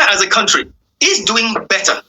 as a country is doing better,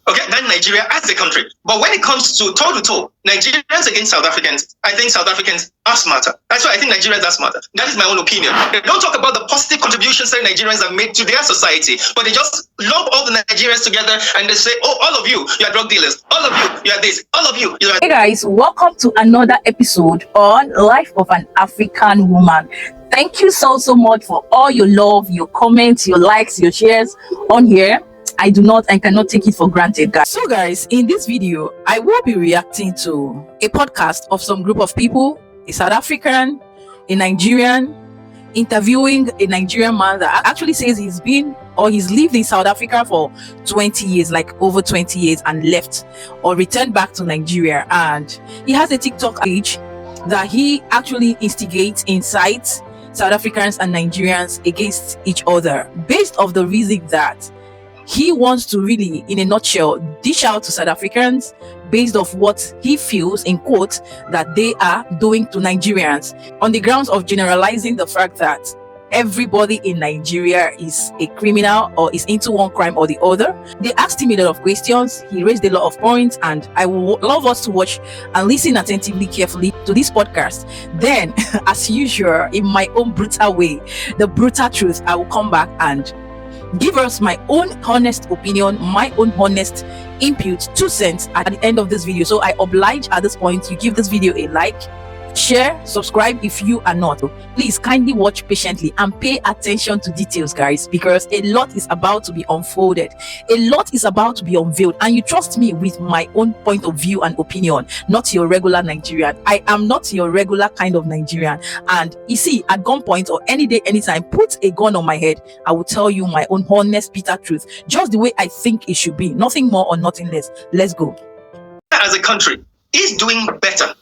okay, than Nigeria as a country. But when it comes to toe-to-toe, Nigerians against South Africans, I think South Africans are smarter. That's why I think Nigerians are smarter. That is my own opinion. They don't talk about the positive contributions that Nigerians have made to their society, but they just lump all the Nigerians together and they say, oh, all of you are drug dealers. All of you are this. All of you are... Hey guys, welcome to another episode on Life of an African Woman. Thank you so much for all your love, your comments, your likes, your shares on here. I do not and cannot take it for granted, guys. So guys, in this video, I will be reacting to a podcast of some group of people, a South African, a Nigerian, interviewing a Nigerian man that actually says he's lived in South Africa for 20 years, like over 20 years, and left or returned back to Nigeria. And he has a TikTok page that he actually instigates, incites South Africans and Nigerians against each other based off the reason that he wants to really, in a nutshell, dish out to South Africans based off what he feels, in quotes, that they are doing to Nigerians on the grounds of generalizing the fact that everybody in Nigeria is a criminal or is into one crime or the other. They asked him a lot of questions. He raised a lot of points, and I would love us to watch and listen attentively, carefully to this podcast. Then, as usual, in my own brutal way, the brutal truth, I will come back and give us my own honest opinion, my own honest input, 2 cents at the end of this video. So I oblige at this point you give this video a like, share, subscribe if you are not. Please kindly watch patiently and pay attention to details, guys, because a lot is about to be unfolded, a lot is about to be unveiled, and you trust me with my own point of view and opinion, not your regular Nigerian. I am not your regular kind of Nigerian. And you see, at gunpoint or any day, anytime, put a gun on my head, I will tell you my own honest bitter truth, just the way I think it should be, nothing more or nothing less. Let's go. As a country is doing better,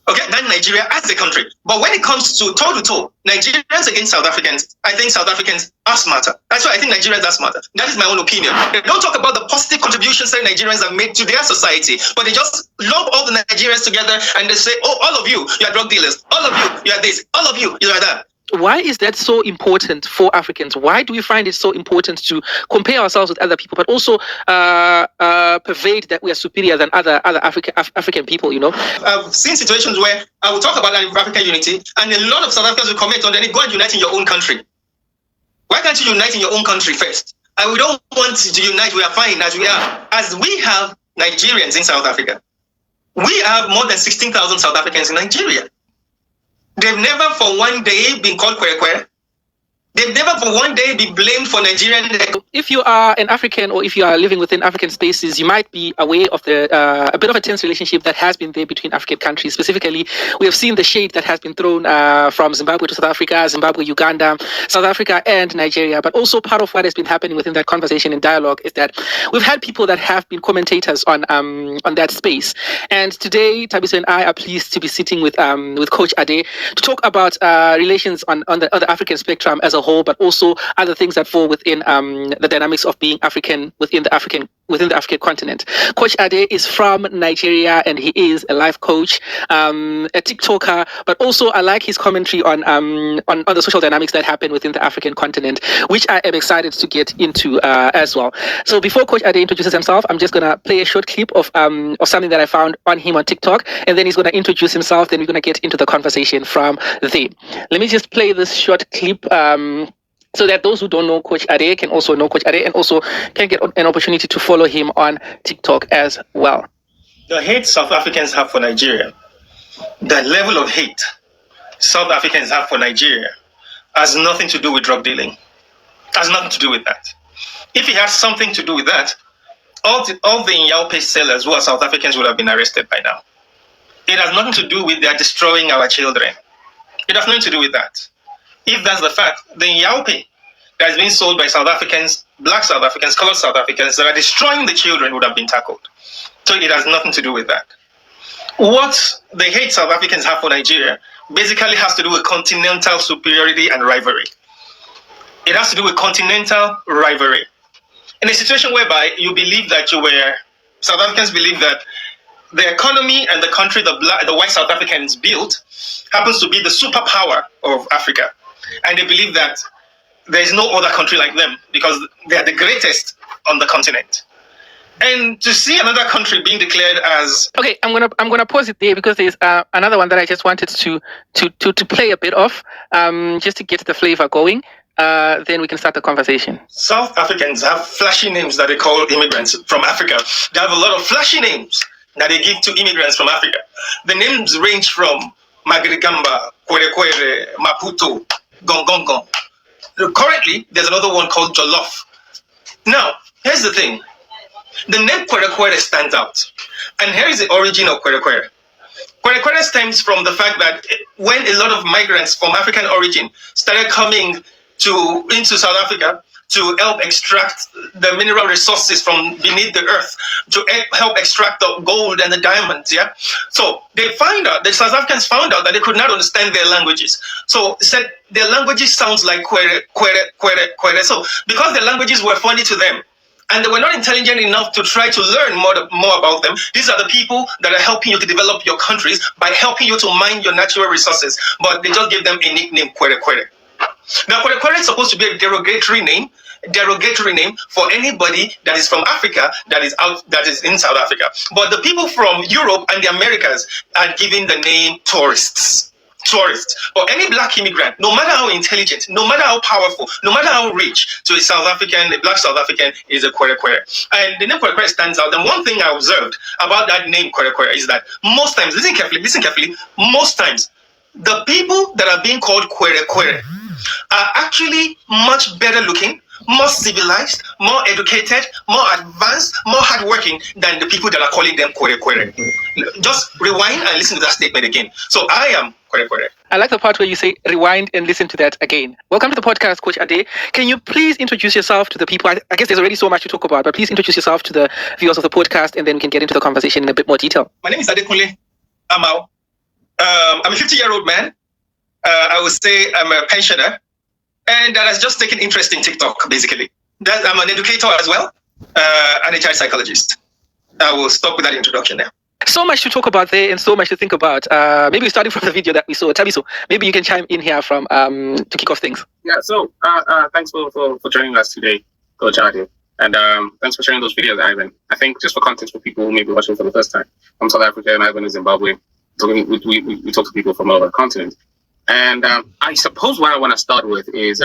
okay, than Nigeria as a country. But when it comes to toe-to-toe, Nigerians against South Africans, I think South Africans are smarter. That's why I think Nigerians are smarter. That is my own opinion. They don't talk about the positive contributions that Nigerians have made to their society, but they just lump all the Nigerians together and they say, oh, all of you are drug dealers. All of you are this. All of you are that. Why is that so important for Africans? Why do we find it so important to compare ourselves with other people, but also pervade that we are superior than other African people, you know? I've seen situations where I will talk about African unity, and a lot of South Africans will comment on, then go and unite in your own country. Why can't you unite in your own country first? And we don't want to unite, we are fine as we are. As we have Nigerians in South Africa, we have more than 16,000 South Africans in Nigeria. They've never for one day been called kwekwe. They've never for one day been blamed for Nigerian. If you are an African or if you are living within African spaces, you might be aware of the a bit of a tense relationship that has been there between African countries. Specifically, we have seen the shade that has been thrown from Zimbabwe to South Africa, Zimbabwe, Uganda, South Africa, and Nigeria. But also part of what has been happening within that conversation and dialogue is that we've had people that have been commentators on that space. And today, Thabiso and I are pleased to be sitting with Coach Ade to talk about relations on the African spectrum as a whole, but also other things that fall within the dynamics of being African within the African continent. Coach Ade is from Nigeria and he is a life coach, a TikToker, but also I like his commentary on the social dynamics that happen within the African continent, which I am excited to get into as well. So before Coach Ade introduces himself, I'm just gonna play a short clip of something that I found on him on TikTok, and then he's gonna introduce himself. Then we're gonna get into the conversation from there. Let me just play this short clip. So that those who don't know Coach Ade can also know Coach Ade and also can get an opportunity to follow him on TikTok as well. The hate South Africans have for Nigeria, the level of hate South Africans have for Nigeria has nothing to do with drug dealing. Has nothing to do with that. If it has something to do with that, all the Nyaupe sellers who are South Africans would have been arrested by now. It has nothing to do with their destroying our children. It has nothing to do with that. If that's the fact, the Nyaupe that is being sold by South Africans, black South Africans, colored South Africans that are destroying the children would have been tackled. So it has nothing to do with that. What the hate South Africans have for Nigeria basically has to do with continental superiority and rivalry. It has to do with continental rivalry. In a situation whereby you believe that South Africans believe that the economy and the country the white South Africans built happens to be the superpower of Africa. And they believe that there is no other country like them because they are the greatest on the continent. And to see another country being declared as okay, I'm gonna pause it there because there's another one that I just wanted to play a bit of, just to get the flavor going. Then we can start the conversation. South Africans have flashy names that they call immigrants from Africa. They have a lot of flashy names that they give to immigrants from Africa. The names range from Magrigamba, Kwere, Maputo, Gongongo. Currently, there's another one called Jollof. Now, here's the thing. The name Kwere stands out. And here is the origin of Kwere. Kwere stems from the fact that when a lot of migrants from African origin started coming into South Africa to help extract the mineral resources from beneath the earth, to help extract the gold and the diamonds, yeah? So the South Africans found out that they could not understand their languages. So said their languages sounds like Kwere. So because their languages were funny to them, and they were not intelligent enough to try to learn more about them. These are the people that are helping you to develop your countries by helping you to mine your natural resources. But they just gave them a nickname, Kwere. Now, Kwere is supposed to be a derogatory name for anybody that is from Africa that is in South Africa. But the people from Europe and the Americas are given the name tourists. Or any black immigrant, no matter how intelligent, no matter how powerful, no matter how rich, to a black South African is a Kwere. And the name Kwere stands out. And one thing I observed about that name Kwere is that most times, listen carefully, most times, the people that are being called Kwere are actually much better looking, more civilized, more educated, more advanced, more hardworking than the people that are calling them Kwere. Just rewind and listen to that statement again. So I am Kwere. I like the part where you say rewind and listen to that again. Welcome to the podcast, Coach Ade. Can you please introduce yourself to the people? I guess there's already so much to talk about, but please introduce yourself to the viewers of the podcast, and then we can get into the conversation in a bit more detail. My name is Adekunle Amao. I'm a 50-year-old man. I would say I'm a pensioner, and that has just taken interest in TikTok, basically. I'm an educator as well, and a child psychologist. I will stop with that introduction now. So much to talk about there and so much to think about. Maybe starting from the video that we saw. Tabiso, maybe you can chime in here from to kick off things. Yeah, so thanks for joining us today, Coach Ade. And thanks for sharing those videos, Ivan. I think just for context for people who may be watching for the first time, I'm South Africa and Ivan is Zimbabwe. We talk to people from all over the continent. And I suppose what I want to start with is,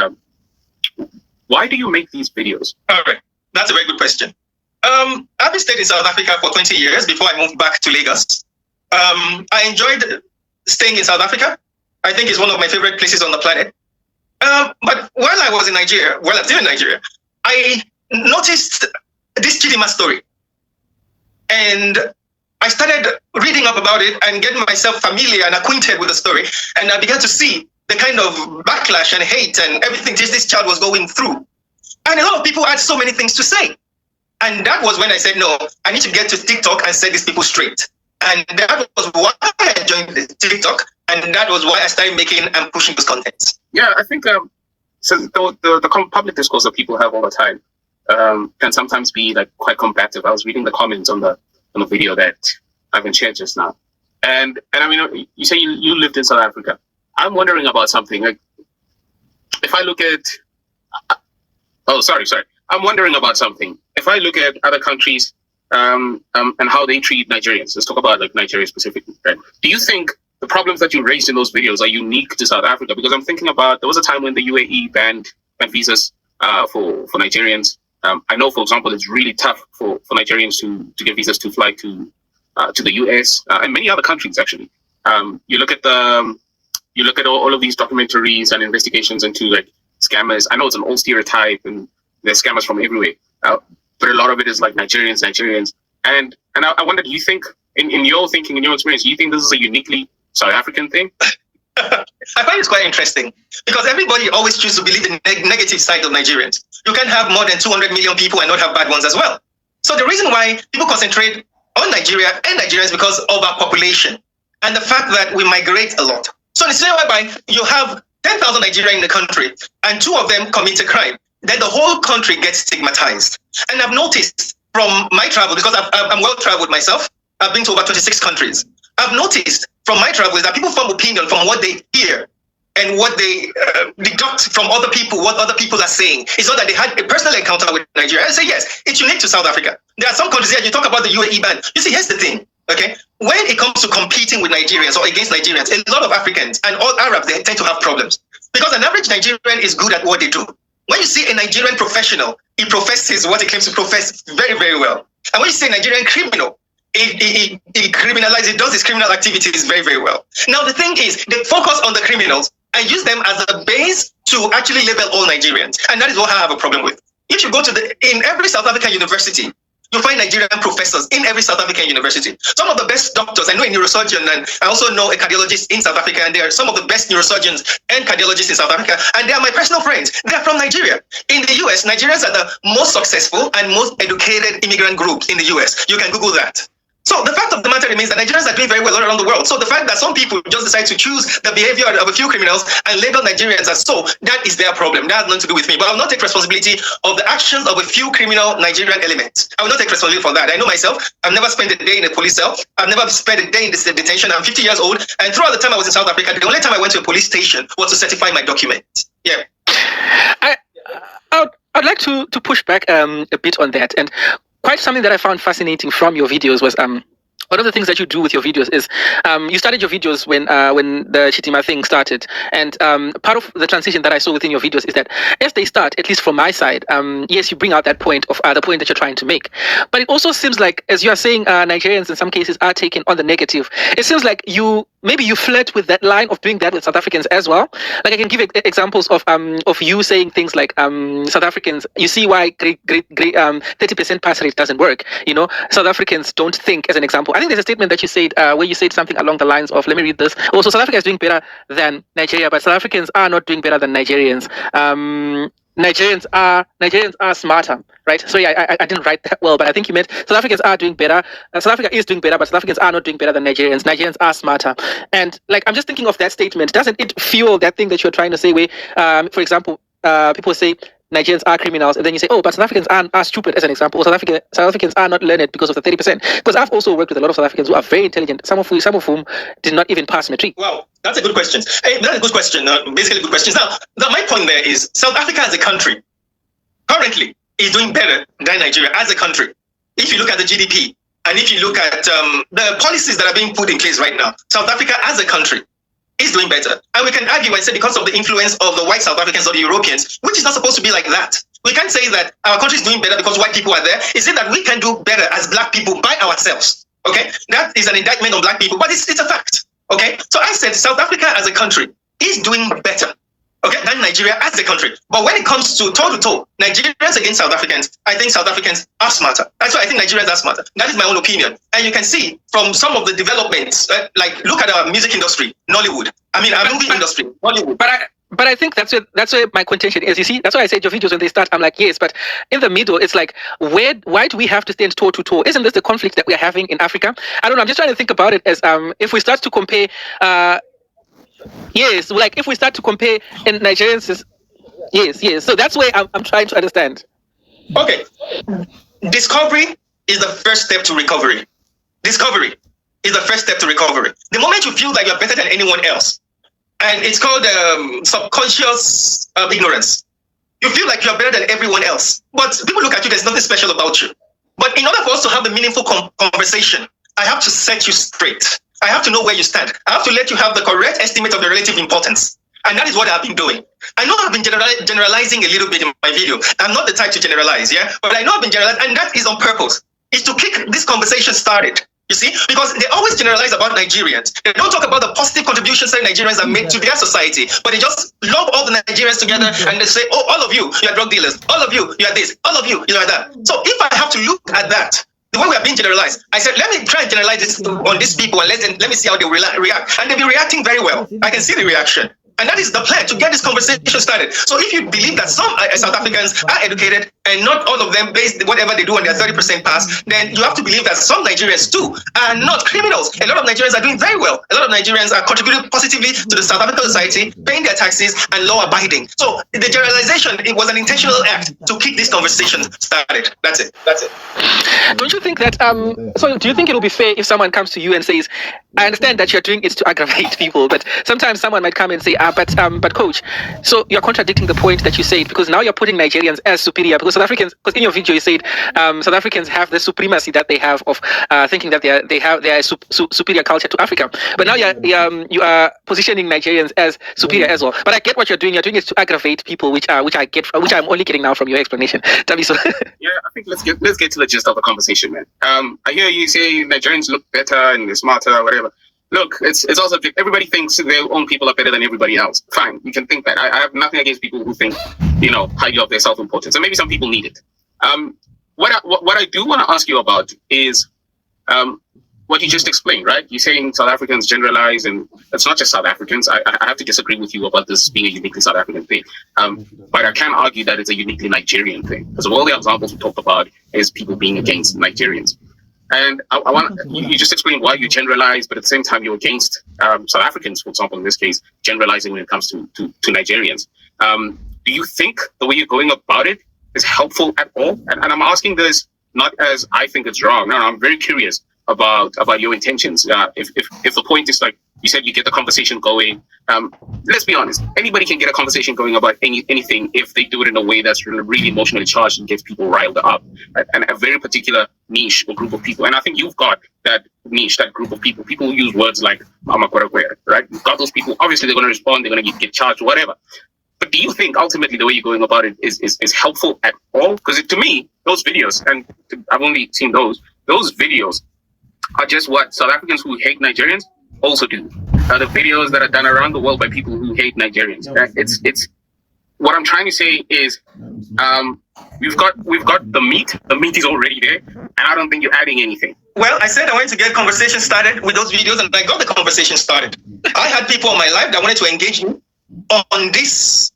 why do you make these videos? All right, that's a very good question. I've been staying in South Africa for 20 years before I moved back to Lagos. I enjoyed staying in South Africa. I think it's one of my favorite places on the planet. But while I was in Nigeria, while I'm still in Nigeria, I noticed this Chidima story. And I started reading up about it and getting myself familiar and acquainted with the story. And I began to see the kind of backlash and hate and everything this child was going through. And a lot of people had so many things to say. And that was when I said, no, I need to get to TikTok and set these people straight. And that was why I joined TikTok. And that was why I started making and pushing those contents. Yeah, I think so the public discourse that people have all the time can sometimes be like quite combative. I was reading the comments on the video that I've been shared just now. And I mean, you say you lived in South Africa. I'm wondering about something. Like, if I look at... sorry. I'm wondering about something. If I look at other countries and how they treat Nigerians, let's talk about like Nigeria specifically, right? Do you think the problems that you raised in those videos are unique to South Africa? Because I'm thinking about, there was a time when the UAE banned visas for Nigerians. I know, for example, it's really tough for Nigerians to get visas to fly to the US and many other countries, actually. You look at all of these documentaries and investigations into like scammers. I know it's an old stereotype and there's scammers from everywhere, but a lot of it is like Nigerians. And I wonder, do you think, in your thinking, in your experience, do you think this is a uniquely South African thing? I find it's quite interesting because everybody always chooses to believe the negative side of Nigerians. You can have more than 200 million people and not have bad ones as well. So the reason why people concentrate on Nigeria and Nigerians because of our population and the fact that we migrate a lot. So it's whereby you have 10,000 Nigerians in the country and 2 of them commit a crime, then the whole country gets stigmatized. And I've noticed from my travel, because I'm well traveled myself, I've been to over 26 countries. I've noticed from my travels that people form opinion from what they hear. and what they deduct from other people, what other people are saying. It's not that they had a personal encounter with Nigeria. I say, yes, it's unique to South Africa. There are some countries here, you talk about the UAE ban. You see, here's the thing, okay? When it comes to competing with Nigerians or against Nigerians, a lot of Africans and all Arabs, they tend to have problems. Because an average Nigerian is good at what they do. When you see a Nigerian professional, he professes what he claims to profess very, very well. And when you see a Nigerian criminal, he criminalizes, he does his criminal activities very, very well. Now, the thing is, they focus on the criminals and use them as a base to actually label all Nigerians. And that is what I have a problem with. If you go to in every South African university, you'll find Nigerian professors in every South African university. Some of the best doctors, I know a neurosurgeon, and I also know a cardiologist in South Africa, and they are some of the best neurosurgeons and cardiologists in South Africa, and they are my personal friends. They are from Nigeria. In the US, Nigerians are the most successful and most educated immigrant groups in the US. You can Google that. So the fact of the matter remains that Nigerians are doing very well all around the world. So the fact that some people just decide to choose the behavior of a few criminals and label Nigerians as so, that is their problem. That has nothing to do with me. But I will not take responsibility of the actions of a few criminal Nigerian elements. I will not take responsibility for that. I know myself. I've never spent a day in a police cell. I've never spent a day in this detention. I'm 50 years old. And throughout the time I was in South Africa, the only time I went to a police station was to certify my documents. Yeah. I'd like to push back a bit on that. And quite something that I found fascinating from your videos was one of the things that you do with your videos is you started your videos when the Chitima thing started, and part of the transition that I saw within your videos is that as they start, at least from my side, yes, you bring out that point of the point that you're trying to make, but it also seems like, as you are saying, Nigerians in some cases are taken on the negative. It seems like maybe you flirt with that line of doing that with South Africans as well. Like I can give examples of you saying things like South Africans, you see why 30% pass rate doesn't work. You know, South Africans don't think, as an example. I think there's a statement that you said where you said something along the lines of, let me read this. Also, South Africa is doing better than Nigeria, but South Africans are not doing better than Nigerians. Nigerians are smarter, right? So yeah, I didn't write that well, but I think you meant South Africans are doing better. South Africa is doing better, but South Africans are not doing better than Nigerians. Nigerians are smarter. And like, I'm just thinking of that statement. Doesn't it fuel that thing that you're trying to say where, for example, people say Nigerians are criminals, and then you say, oh, but South Africans are stupid, as an example. South Africans are not learned because of the 30%. Because I've also worked with a lot of South Africans who are very intelligent, some of whom did not even pass matric. Wow, that's a good question. Hey, that's a good question. Basically, good questions. Now, my point there is South Africa as a country currently is doing better than Nigeria as a country. If you look at the GDP and if you look at the policies that are being put in place right now, South Africa as a country is doing better. And we can argue and say because of the influence of the white South Africans or the Europeans, which is not supposed to be like that. We can't say that our country is doing better because white people are there. It's that we can do better as black people by ourselves. Okay? That is an indictment on black people, but it's a fact. Okay? So I said South Africa as a country is doing better, okay, than Nigeria as a country. But when it comes to toe-to-toe, Nigerians against South Africans, I think South Africans are smarter. That's why I think Nigerians are smarter. That is my own opinion. And you can see from some of the developments, like look at our music industry, Nollywood. I mean, our movie industry, Nollywood. But I think that's where my contention is. You see, that's why I said your videos when they start, I'm like, yes, but in the middle, it's like, why do we have to stand toe to toe? Isn't this the conflict that we're having in Africa? I don't know. I'm just trying to think about it as if we start to compare. Yes, like if we start to compare in Nigerians, yes. So that's where I'm trying to understand. Okay. Discovery is the first step to recovery. Discovery is the first step to recovery. The moment you feel that you're better than anyone else, and it's called subconscious ignorance. You feel like you're better than everyone else. But people look at you, there's nothing special about you. But in order for us to have a meaningful conversation, I have to set you straight. I have to know where you stand. I have to let you have the correct estimate of the relative importance. And that is what I've been doing. I know I've been generalizing a little bit in my video. I'm not the type to generalize, yeah? But I know I've been generalizing, and that is on purpose. It's to kick this conversation started. You see, because they always generalize about Nigerians. They don't talk about the positive contributions that Nigerians have made to their society, but they just lump all the Nigerians together and they say, oh, all of you are drug dealers. All of you are this. All of you are that. So if I have to look at that, the way we are being generalized, I said, let me try and generalize this on these people and let me see how they react. And they've been reacting very well. I can see the reaction. And that is the plan, to get this conversation started. So if you believe that some South Africans are educated and not all of them based whatever they do on their 30% pass, then you have to believe that some Nigerians too are not criminals. A lot of Nigerians are doing very well. A lot of Nigerians are contributing positively to the South African society, paying their taxes and law abiding. So the generalization, it was an intentional act to keep this conversation started. That's it. Don't you think that, so do you think it will be fair if someone comes to you and says, I understand that you're doing it to aggravate people, but sometimes someone might come and say, but coach, so you're contradicting the point that you said, because now you're putting Nigerians as superior, because South Africans, because in your video you said South Africans have the supremacy that they have of thinking that they are superior culture to Africa, but now you are positioning Nigerians as superior as well. But I get what you're doing. You're doing it to aggravate people, which I'm only getting now from your explanation. Tell me so. Yeah, I think let's get to the gist of the conversation, man. I hear you say Nigerians look better and they're smarter or whatever. Look, it's all subjective. Everybody thinks their own people are better than everybody else. Fine, you can think that. I have nothing against people who think, highly of their self-importance. And maybe some people need it. What I do want to ask you about is what you just explained, right? You're saying South Africans generalize, and it's not just South Africans. I have to disagree with you about this being a uniquely South African thing. But I can argue that it's a uniquely Nigerian thing. Because of all the examples we talked about is people being against Nigerians. And I want you just explain why you generalize, but at the same time you're against South Africans, for example, in this case, generalizing when it comes to Nigerians. Do you think the way you're going about it is helpful at all? And I'm asking this not as I think it's wrong. No, I'm very curious about your intentions. If the point is like you said, you get the conversation going. Let's be honest. Anybody can get a conversation going about anything if they do it in a way that's really emotionally charged and gets people riled up, right? And a very particular niche or group of people. And I think you've got that niche, that group of people. People who use words like "mama kwera," right? You've got those people. Obviously, they're going to respond. They're going to get charged, whatever. But do you think ultimately the way you're going about it is helpful at all? Because to me, those videos, and I've only seen those videos, are just what South Africans who hate Nigerians also do. The videos that are done around the world by people who hate Nigerians. It's what I'm trying to say is we've got the meat. The meat is already there, and I don't think you're adding anything. Well, I said I wanted to get conversation started with those videos, and I got the conversation started. I had people on my life that wanted to engage me on this,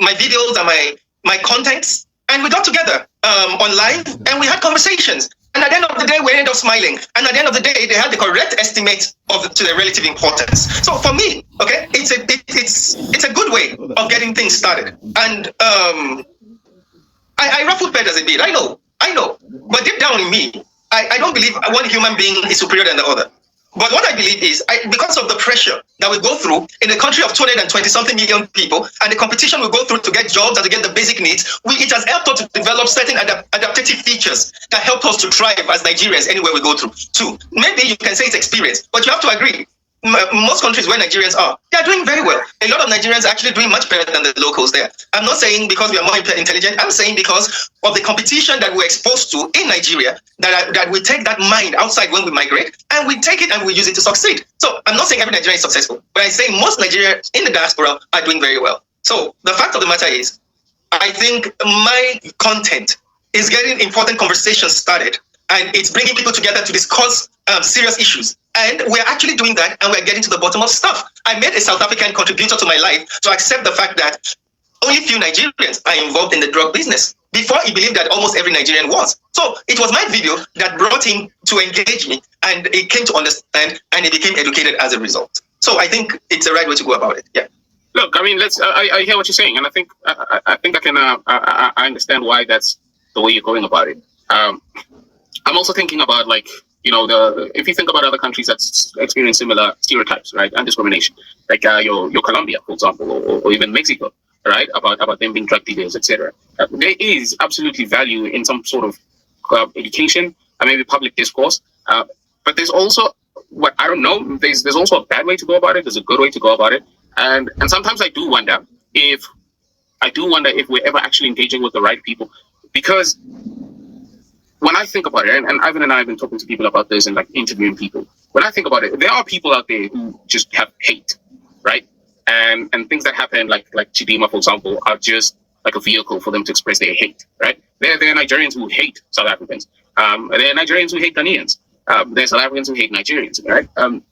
my videos and my contents, and we got together on live and we had conversations. And at the end of the day, we ended up smiling. And at the end of the day, they had the correct estimate to the relative importance. So for me, okay, it's a good way of getting things started. And I ruffled feathers a bit. I know. But deep down in me, I don't believe one human being is superior than the other. But what I believe is, because of the pressure that we go through in a country of 220-something million people, and the competition we go through to get jobs and to get the basic needs, it has helped us to develop certain adaptive features that help us to thrive as Nigerians anywhere we go through. Too. Maybe you can say it's experience, but you have to agree. Most countries where Nigerians are, they are doing very well. A lot of Nigerians are actually doing much better than the locals there. I'm not saying because we are more intelligent. I'm saying because of the competition that we're exposed to in Nigeria, that we take that mind outside when we migrate, and we take it and we use it to succeed. So I'm not saying every Nigerian is successful, but I'm saying most Nigerians in the diaspora are doing very well. So the fact of the matter is, I think my content is getting important conversations started, and it's bringing people together to discuss serious issues. And we're actually doing that, and we're getting to the bottom of stuff. I made a South African contributor to my life to accept the fact that only few Nigerians are involved in the drug business. Before, he believed that almost every Nigerian was. So it was my video that brought him to engage me, and he came to understand, and he became educated as a result. So I think it's the right way to go about it. Yeah. Look, I mean, I hear what you're saying, and I think I understand why that's the way you're going about it. I'm also thinking about, like, if you think about other countries that experience similar stereotypes, right, and discrimination, like your Colombia, for example, or even Mexico, right, about them being drug dealers, etc. There is absolutely value in some sort of education and maybe public discourse, but there's also what I don't know. There's also a bad way to go about it. There's a good way to go about it, and sometimes I do wonder if we're ever actually engaging with the right people, because when I think about it, and Ivan and I have been talking to people about this and like interviewing people, when I think about it, there are people out there who just have hate, right? And things that happen, like Chidima, for example, are just like a vehicle for them to express their hate, right? There are Nigerians who hate South Africans. There are Nigerians who hate Ghanaians. There are South Africans who hate Nigerians, right? And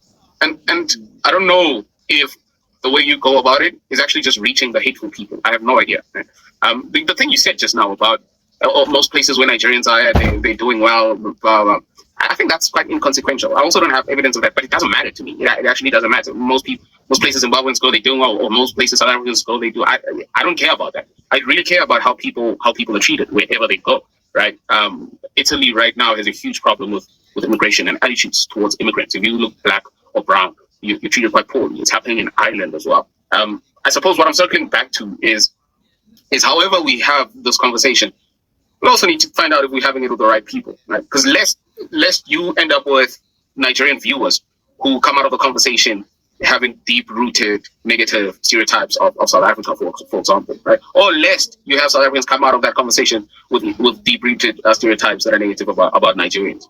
I don't know if the way you go about it is actually just reaching the hateful people. I have no idea. The thing you said just now about or most places where Nigerians are, they're doing well. Blah, blah. I think that's quite inconsequential. I also don't have evidence of that, but it doesn't matter to me. It actually doesn't matter. Most places Zimbabweans go, they doing well, or most places South Africans go, they do. I don't care about that. I really care about how people are treated wherever they go. Right? Italy right now has a huge problem with immigration and attitudes towards immigrants. If you look black or brown, you're treated quite poorly. It's happening in Ireland as well. I suppose what I'm circling back to is however we have this conversation, we also need to find out if we're having it with the right people, right? Because lest you end up with Nigerian viewers who come out of the conversation having deep-rooted negative stereotypes of South Africa, for example, right? Or lest you have South Africans come out of that conversation with deep-rooted stereotypes that are negative about Nigerians.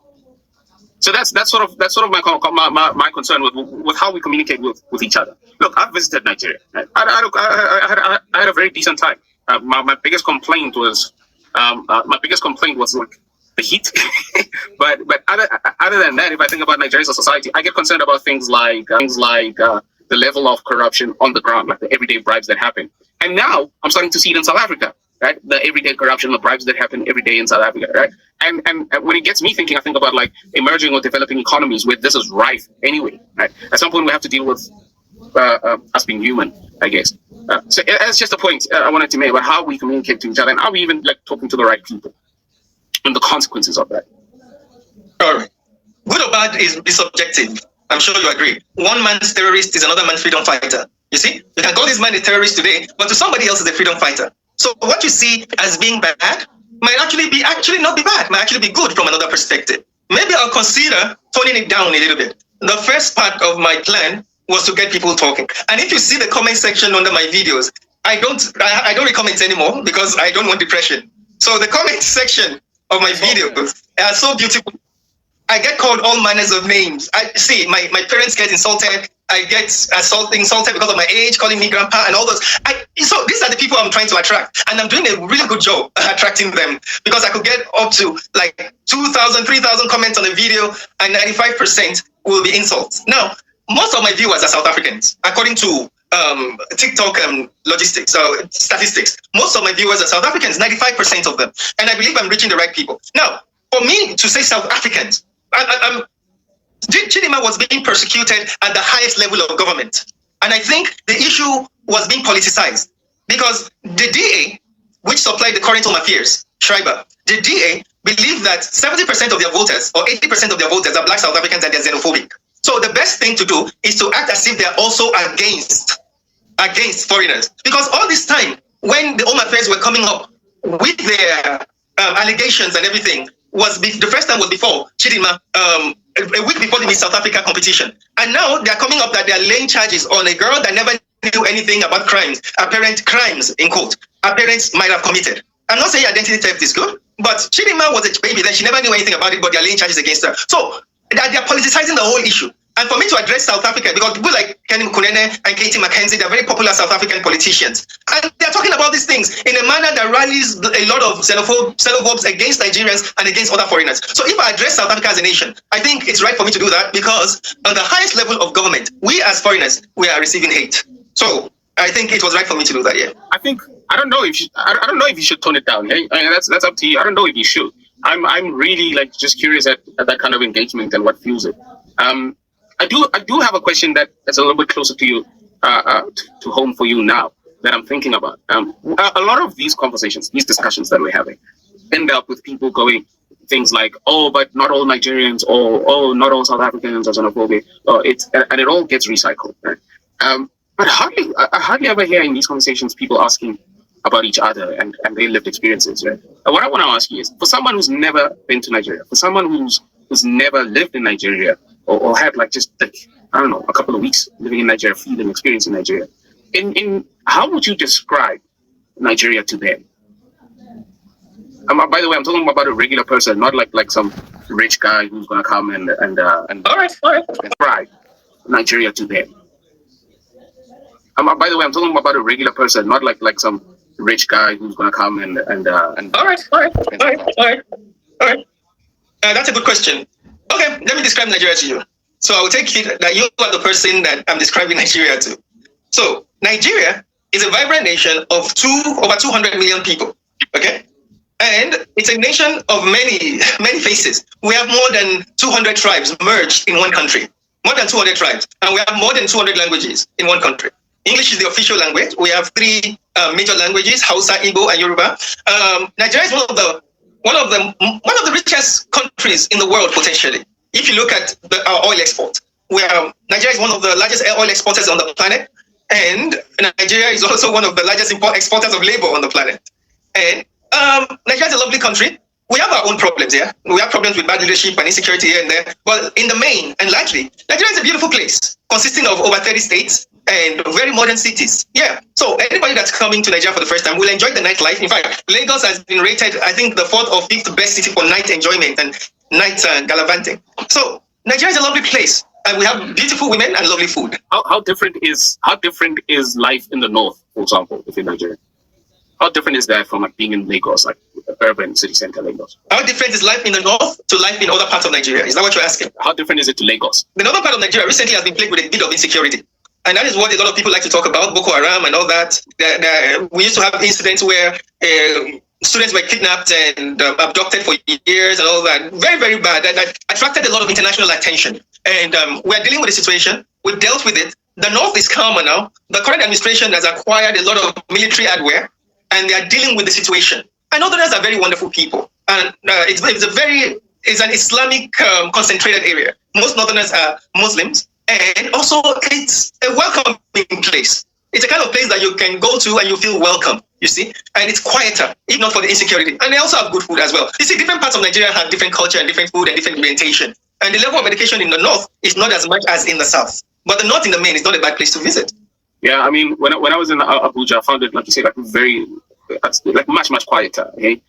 So that's sort of my concern with how we communicate with each other. Look, I've visited Nigeria. Right? I had a very decent time. My biggest complaint was like the heat. but other than that, if I think about Nigeria as a society, I get concerned about things like the level of corruption on the ground, like the everyday bribes that happen. And now I'm starting to see it in South Africa, right? The everyday corruption, the bribes that happen every day in South Africa, right? And when it gets me thinking, I think about like emerging or developing economies where this is rife anyway, right? At some point we have to deal with us being human, I guess. So that's just a point I wanted to make about how we communicate to each other and how we even like talking to the right people and the consequences of that. All right. Good or bad is subjective. I'm sure you agree. One man's terrorist is another man's freedom fighter. You see? You can call this man a terrorist today, but to somebody else is a freedom fighter. So what you see as being bad might actually not be bad, might actually be good from another perspective. Maybe I'll consider toning it down a little bit. The first part of my plan was to get people talking. And if you see the comment section under my videos, I don't read comments anymore because I don't want depression. So the comment section of my videos are so beautiful. I get called all manners of names. I see my parents get insulted. I get insulted because of my age, calling me grandpa and all those. So these are the people I'm trying to attract. And I'm doing a really good job attracting them because I could get up to like 2,000, 3,000 comments on a video and 95% will be insults. Now, most of my viewers are South Africans, according to TikTok statistics. Most of my viewers are South Africans, 95% of them. And I believe I'm reaching the right people. Now, for me to say South Africans, Chidinma was being persecuted at the highest level of government. And I think the issue was being politicized because the DA, which supplied the current Home Affairs, Schreiber, the DA believed that 70% of their voters or 80% of their voters are Black South Africans and they're xenophobic. So the best thing to do is to act as if they're also against foreigners. Because all this time, when the Home Affairs were coming up with their allegations and everything, the first time was before Chidinma, a week before the Miss South Africa competition. And now they're coming up that they're laying charges on a girl that never knew anything about crimes, apparent crimes, in quote, her parents might have committed. I'm not saying identity theft is good, but Chidinma was a baby then, she never knew anything about it, but they're laying charges against her. So they're politicizing the whole issue. And for me to address South Africa, because people like Kenny Mkunene and Katie McKenzie, they're very popular South African politicians. And they're talking about these things in a manner that rallies a lot of xenophobes against Nigerians and against other foreigners. So if I address South Africa as a nation, I think it's right for me to do that because on the highest level of government, we as foreigners, we are receiving hate. So I think it was right for me to do that, yeah. I don't know if you should tone it down. Hey? I mean, that's up to you. I don't know if you should. I'm really like just curious at that kind of engagement and what fuels it. I do have a question that's a little bit closer to you, to home for you now that I'm thinking about. A lot of these conversations, these discussions that we're having, end up with people going things like, "Oh, but not all Nigerians," or "Oh, not all South Africans are xenophobic," and it all gets recycled. Right? But I hardly ever hear in these conversations people asking about each other and their lived experiences. Right? What I want to ask you is, for someone who's never been to Nigeria, for someone who's never lived in Nigeria, or had like just like, I don't know, a couple of weeks living in Nigeria, feeling experience in Nigeria, in how would you describe Nigeria to them? By the way, I'm talking about a regular person, not like some rich guy who's gonna come and all right. Describe Nigeria to them. By the way, I'm talking about a regular person, not like some rich guy who's gonna come and all right. That's a good question. Okay, let me describe Nigeria to you. So I will take it that you are the person that I'm describing Nigeria to. So Nigeria is a vibrant nation of over 200 million people. Okay, And it's a nation of many, many faces. We have more than 200 tribes merged in one country. More than 200 tribes. And we have more than 200 languages in one country. English is the official language. We have three major languages: Hausa, Igbo, and Yoruba. Nigeria is one of the richest countries in the world potentially. If you look at our oil export, Nigeria is one of the largest oil exporters on the planet, and Nigeria is also one of the largest exporters of labor on the planet. And Nigeria is a lovely country. We have our own problems here. We have problems with bad leadership and insecurity here and there. But in the main and largely, Nigeria is a beautiful place consisting of over 30 states and very modern cities. Yeah. So anybody that's coming to Nigeria for the first time will enjoy the nightlife. In fact, Lagos has been rated, I think, the 4th or 5th best city for night enjoyment and night gallivanting. So Nigeria is a lovely place, and we have beautiful women and lovely food. How different is life in the north, for example, if in Nigeria? How different is that from like being in Lagos, like urban city center Lagos? How different is life in the north to life in other parts of Nigeria? Is that what you're asking? How different is it to Lagos? The northern part of Nigeria recently has been plagued with a bit of insecurity. And that is what a lot of people like to talk about, Boko Haram and all that. We used to have incidents where students were kidnapped and abducted for years and all that. Very, very bad. That attracted a lot of international attention. And we're dealing with the situation. We dealt with it. The north is calmer now. The current administration has acquired a lot of military hardware, and they are dealing with the situation. And Northerners are very wonderful people. And it's an Islamic concentrated area. Most Northerners are Muslims. And also, it's a welcoming place. It's a kind of place that you can go to and you feel welcome, you see? And it's quieter, if not for the insecurity. And they also have good food as well. You see, different parts of Nigeria have different culture and different food and different orientation. And the level of education in the north is not as much as in the south. But the north in the main is not a bad place to visit. Yeah, I mean, when I was in Abuja, I found it, like you say, like much quieter. Okay,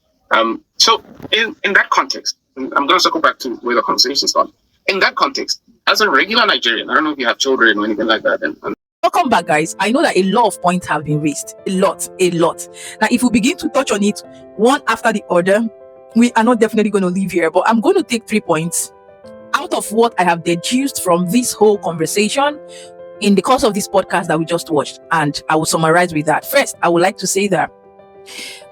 so in that context, I'm going to circle back to where the conversation's gone. In that context, as a regular Nigerian, I don't know if you have children or anything like that. Welcome back, guys. I know that a lot of points have been raised. A lot. Now, if we begin to touch on it one after the other, we are not definitely going to leave here. But I'm going to take 3 points out of what I have deduced from this whole conversation in the course of this podcast that we just watched, and I will summarize with that. First, I would like to say that,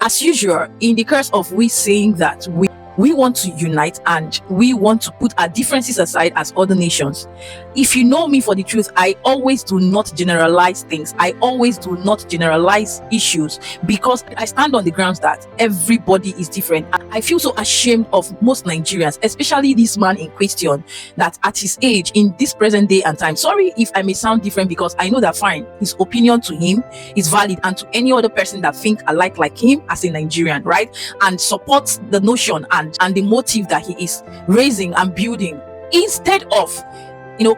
as usual, in the course of we saying that we want to unite and we want to put our differences aside as other nations. If you know me for the truth, I always do not generalize things. I always do not generalize issues because I stand on the grounds that everybody is different. I feel so ashamed of most Nigerians, especially this man in question, that at his age, in this present day and time, sorry if I may sound different because I know that fine, his opinion to him is valid, and to any other person that think alike like him as a Nigerian, right? And supports the notion and the motive that he is raising and building, instead of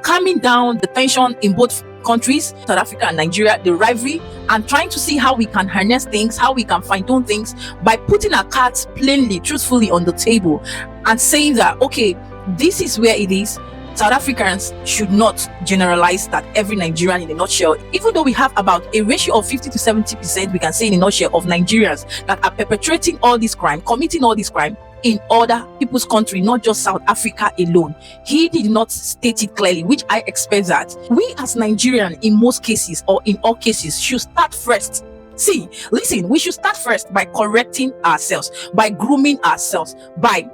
calming down the tension in both countries, South Africa and Nigeria, the rivalry, and trying to see how we can harness things, how we can fine-tune things by putting our cards plainly, truthfully on the table and saying that, okay, this is where it is. South Africans should not generalize that every Nigerian in a nutshell, even though we have about a ratio of 50 to 70%, we can say in a nutshell, of Nigerians that are perpetrating all this crime, committing all this crime in other people's country, not just South Africa alone. He did not state it clearly, which I expect that we as Nigerians in most cases or in all cases should start first. See, listen, we should start first by correcting ourselves, by grooming ourselves, by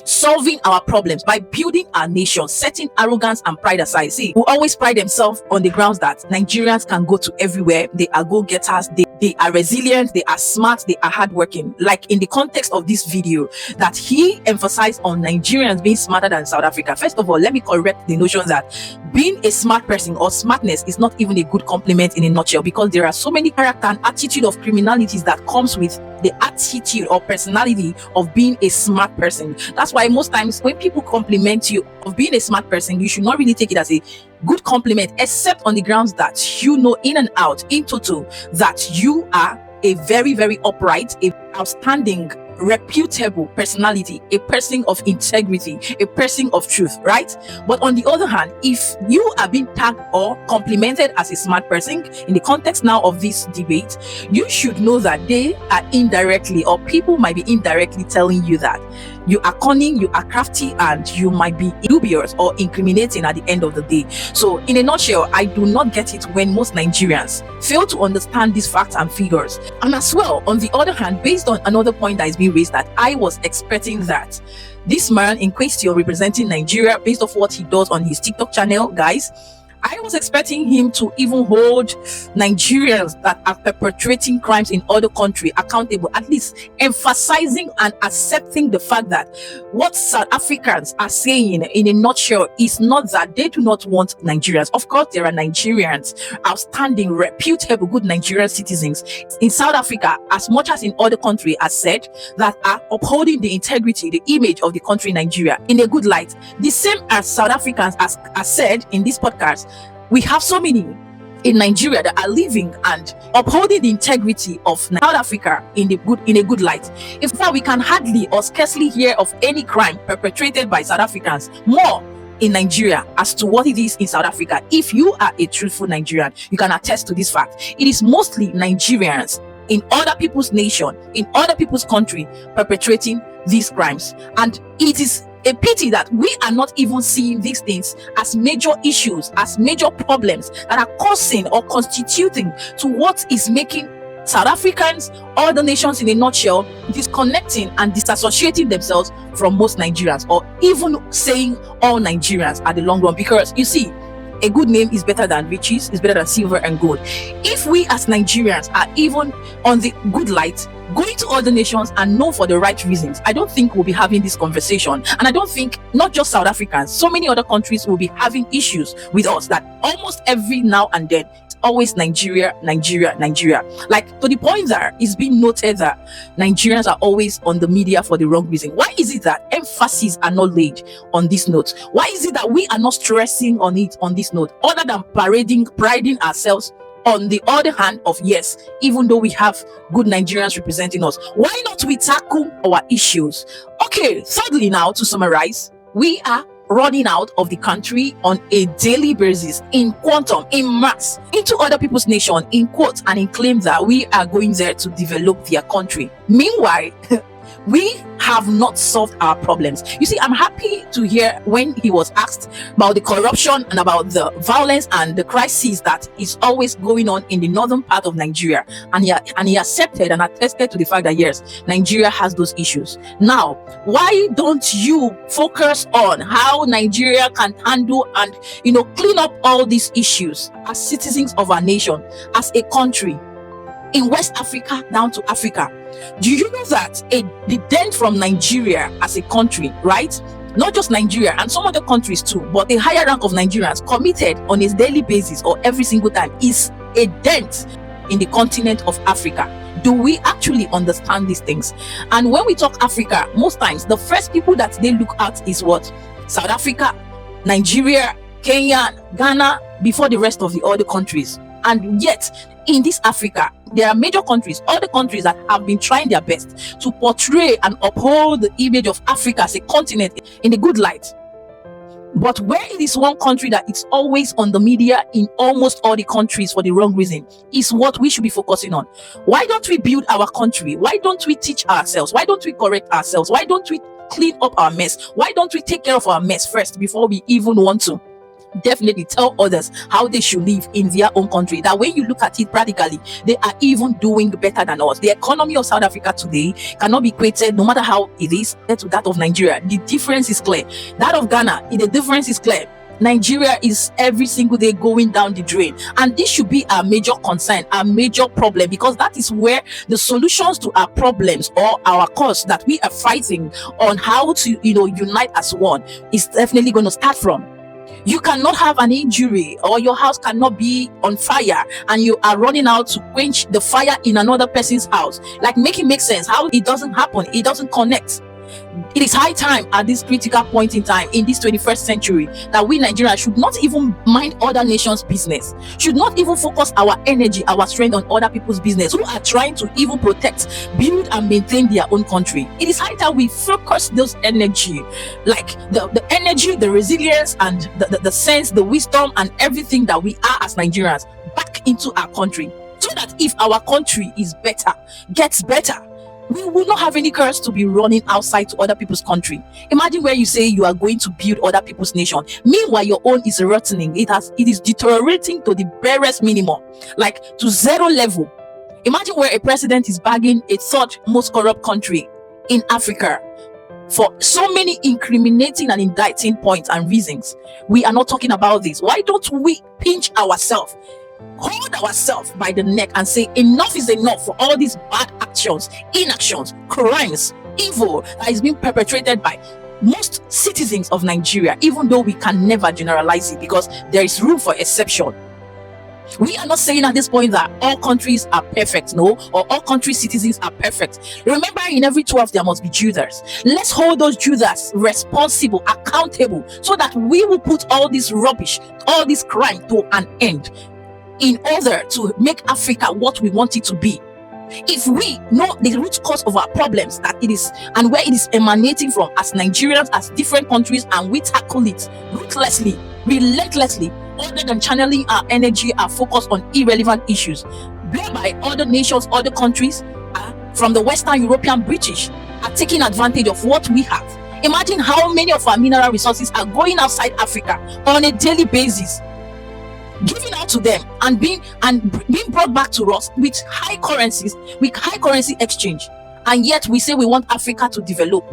solving our problems, by building our nation, setting arrogance and pride aside. See, we always pride themselves on the grounds that Nigerians can go to everywhere. They are go-getters. They are resilient. They are smart. They are hardworking. Like in the context of this video, that he emphasized on Nigerians being smarter than South Africa. First of all, let me correct the notion that being a smart person or smartness is not even a good compliment in a nutshell, because there are so many character and attitude of criminalities that comes with the attitude or personality of being a smart person. That's why most times when people compliment you of being a smart person, you should not really take it as a good compliment, except on the grounds that you know in and out, in total, that you are a very, very upright, a outstanding, reputable personality, a person of integrity, a person of truth, right? But on the other hand, if you are being tagged or complimented as a smart person in the context now of this debate, you should know that they are indirectly, or people might be indirectly telling you that you are cunning, you are crafty, and you might be dubious or incriminating at the end of the day. So in a nutshell, I do not get it when most Nigerians fail to understand these facts and figures. And as well, on the other hand, based on another point that is being anyways that I was expecting that this man in question representing Nigeria, based off what he does on his TikTok channel, guys, I was expecting him to even hold Nigerians that are perpetrating crimes in other countries accountable, at least emphasizing and accepting the fact that what South Africans are saying in a nutshell is not that they do not want Nigerians. Of course, there are Nigerians, outstanding, reputable, good Nigerian citizens in South Africa, as much as in other countries, as said, that are upholding the integrity, the image of the country Nigeria in a good light. The same as South Africans, as said in this podcast, we have so many in Nigeria that are living and upholding the integrity of South Africa in a good light. In fact, we can hardly or scarcely hear of any crime perpetrated by South Africans more in Nigeria as to what it is in South Africa. If you are a truthful Nigerian, you can attest to this fact. It is mostly Nigerians in other people's nation, in other people's country, perpetrating these crimes. And it is a pity that we are not even seeing these things as major issues, as major problems that are causing or constituting to what is making South Africans, all the nations in a nutshell, disconnecting and disassociating themselves from most Nigerians, or even saying all Nigerians at the long run. Because you see, a good name is better than riches, is better than silver and gold. If we as Nigerians are even on the good light, going to other nations and known for the right reasons, I don't think we'll be having this conversation. And I don't think not just South Africans, so many other countries will be having issues with us, that almost every now and then it's always Nigeria, Nigeria, Nigeria. Like, to the point that it's been noted that Nigerians are always on the media for the wrong reason. Why is it that emphasis are not laid on this note? Why is it that we are not stressing on it on this note, other than priding ourselves on the other hand of, yes, even though we have good Nigerians representing us, why not we tackle our issues? Okay, thirdly, now to summarize, we are running out of the country on a daily basis in quantum, in mass, into other people's nation, in quotes and in claims that we are going there to develop their country. Meanwhile, we have not solved our problems. You see, I'm happy to hear when he was asked about the corruption and about the violence and the crisis that is always going on in the northern part of Nigeria, and he accepted and attested to the fact that yes, Nigeria has those issues. Now, why don't you focus on how Nigeria can handle and clean up all these issues as citizens of our nation, as a country, in West Africa down to Africa? Do you know that the dent from Nigeria as a country, right? Not just Nigeria and some other countries too, but the higher rank of Nigerians committed on a daily basis or every single time is a dent in the continent of Africa. Do we actually understand these things? And when we talk Africa, most times the first people that they look at is what? South Africa, Nigeria, Kenya, Ghana, before the rest of the other countries. And yet, in this Africa, there are major countries, other countries that have been trying their best to portray and uphold the image of Africa as a continent in a good light. But where it is one country that it's always on the media in almost all the countries for the wrong reason, is what we should be focusing on. Why don't we build our country? Why don't we teach ourselves? Why don't we correct ourselves? Why don't we clean up our mess? Why don't we take care of our mess first before we even want to definitely tell others how they should live in their own country? That when you look at it practically, they are even doing better than us. The economy of South Africa today cannot be equated, no matter how it is, to that of Nigeria. The difference is clear. That of Ghana, the difference is clear. Nigeria is every single day going down the drain, and this should be our major concern, our major problem, because that is where the solutions to our problems or our cause that we are fighting on how to unite as one is definitely going to start from. You cannot have an injury, or your house cannot be on fire and you are running out to quench the fire in another person's house. Like, make it make sense. How it doesn't happen, it doesn't connect. It is high time at this critical point in time in this 21st century that we Nigerians should not even mind other nations' business, should not even focus our energy, our strength on other people's business who are trying to even protect, build and maintain their own country. It is high time we focus those energy, like the energy, the resilience and the sense, the wisdom and everything that we are as Nigerians back into our country, so that if our country is better, gets better, we will not have any curse to be running outside to other people's country. Imagine where you say you are going to build other people's nation, meanwhile your own is rotting. It is deteriorating to the barest minimum, like to zero level. Imagine where a president is bagging a third most corrupt country in Africa for so many incriminating and indicting points and reasons. We are not talking about this. Why don't we pinch ourselves, hold ourselves by the neck and say enough is enough for all these bad actions, inactions, crimes, evil that is being perpetrated by most citizens of Nigeria, even though we can never generalize it because there is room for exception. We are not saying at this point that all countries are perfect, no, or all country citizens are perfect. Remember, in every 12 there must be Judas. Let's hold those Judas responsible, accountable, so that we will put all this rubbish, all this crime to an end, in order to make Africa what we want it to be. If we know the root cause of our problems, that it is and where it is emanating from as Nigerians, as different countries, and we tackle it ruthlessly, relentlessly, other than channeling our energy, our focus on irrelevant issues, whereby other nations, other countries, from the Western European, British, are taking advantage of what we have. Imagine how many of our mineral resources are going outside Africa on a daily basis, giving out to them and being brought back to us with high currencies, with high currency exchange. And yet we say we want Africa to develop.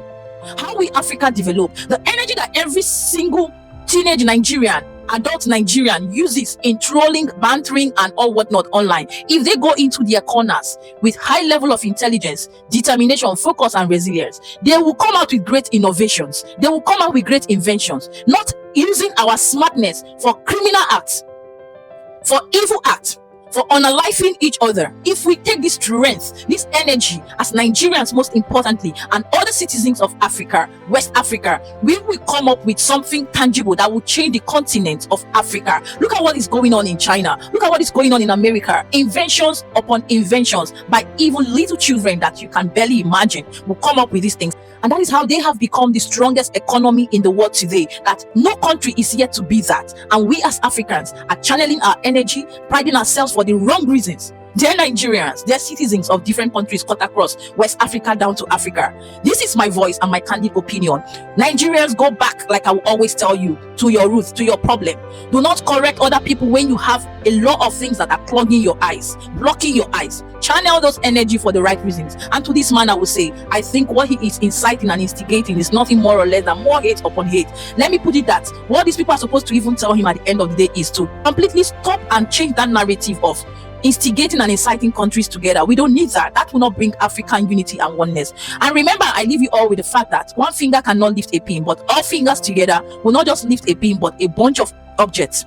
How will Africa develop? The energy that every single teenage Nigerian, adult Nigerian uses in trolling, bantering, and all whatnot online, if they go into their corners with high level of intelligence, determination, focus, and resilience, they will come out with great innovations. They will come out with great inventions, not using our smartness for criminal acts, for evil acts, for unaliving each other. If we take this strength, this energy as Nigerians, most importantly, and other citizens of Africa, West Africa, we will come up with something tangible that will change the continent of Africa. Look at what is going on in China. Look at what is going on in America. Inventions upon inventions by even little children that you can barely imagine will come up with these things. And that is how they have become the strongest economy in the world today, that no country is yet to be that. And we as Africans are channeling our energy, priding ourselves for the wrong reasons. They're Nigerians, they're citizens of different countries cut across West Africa down to Africa. This is my voice and my candid opinion. Nigerians, go back, like I will always tell you, to your roots, to your problem. Do not correct other people when you have a lot of things that are clogging your eyes, blocking your eyes. Channel those energy for the right reasons. And to this man, I will say, I think what he is inciting and instigating is nothing more or less than more hate upon hate. Let me put it that what these people are supposed to even tell him at the end of the day is to completely stop and change that narrative of instigating and inciting countries together. We don't need that. That will not bring African unity and oneness. And remember, I leave you all with the fact that one finger cannot lift a pin, but all fingers together will not just lift a pin, but a bunch of objects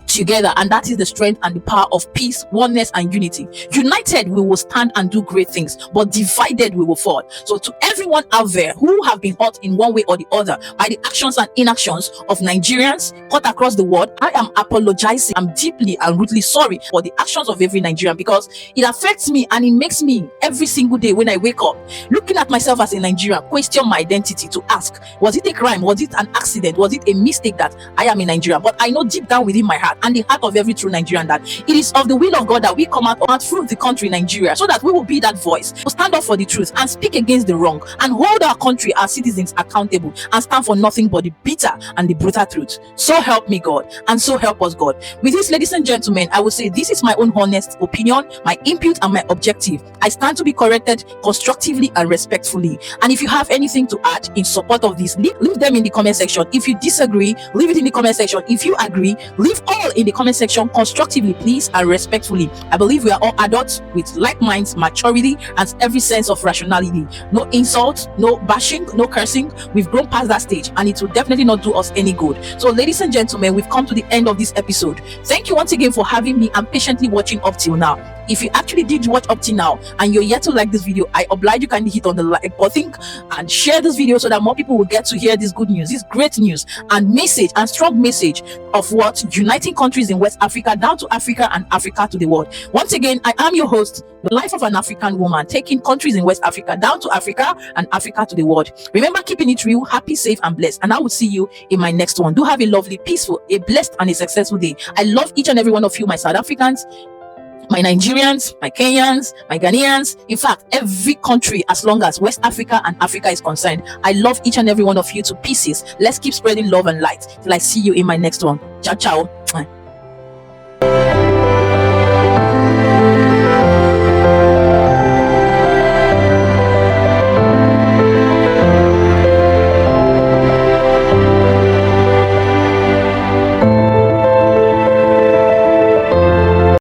together. And that is the strength and the power of peace, oneness, and unity. United, we will stand and do great things, but divided, we will fall. So to everyone out there who have been hurt in one way or the other by the actions and inactions of Nigerians cut across the world, I am apologizing. I'm deeply and rudely sorry for the actions of every Nigerian, because it affects me and it makes me every single day when I wake up looking at myself as a Nigerian, question my identity, to ask, was it a crime? Was it an accident? Was it a mistake that I am a Nigerian? But I know deep down within my heart and the heart of every true Nigerian that it is of the will of God that we come out through the country Nigeria, so that we will be that voice to stand up for the truth and speak against the wrong and hold our country, our citizens accountable, and stand for nothing but the bitter and the brutal truth. So help me God, and so help us God. With this, ladies and gentlemen, I will say this is my own honest opinion, my input, and my objective. I stand to be corrected constructively and respectfully. And if you have anything to add in support of this, leave them in the comment section. If you disagree, leave it in the comment section. If you agree, leave all in the comment section constructively, please, and respectfully. I believe we are all adults with like minds, maturity, and every sense of rationality. No insult, no bashing, no cursing. We've grown past that stage, and it will definitely not do us any good. So ladies and gentlemen, we've come to the end of this episode. Thank you once again for having me and patiently watching up till now. If you actually did watch up till now and you're yet to like this video, I oblige you kindly hit on the like button and share this video so that more people will get to hear this good news, this great news and message, and strong message of what uniting countries in West Africa down to Africa and Africa to the world. Once again, I am your host, the life of an African woman, taking countries in West Africa down to Africa and Africa to the world. Remember, keeping it real, happy, safe, and blessed. And I will see you in my next one. Do have a lovely, peaceful, a blessed, and a successful day. I love each and every one of you, my South Africans, my Nigerians, my Kenyans, my Ghanaians, in fact, every country as long as West Africa and Africa is concerned. I love each and every one of you to pieces. Let's keep spreading love and light till I see you in my next one. Ciao, ciao.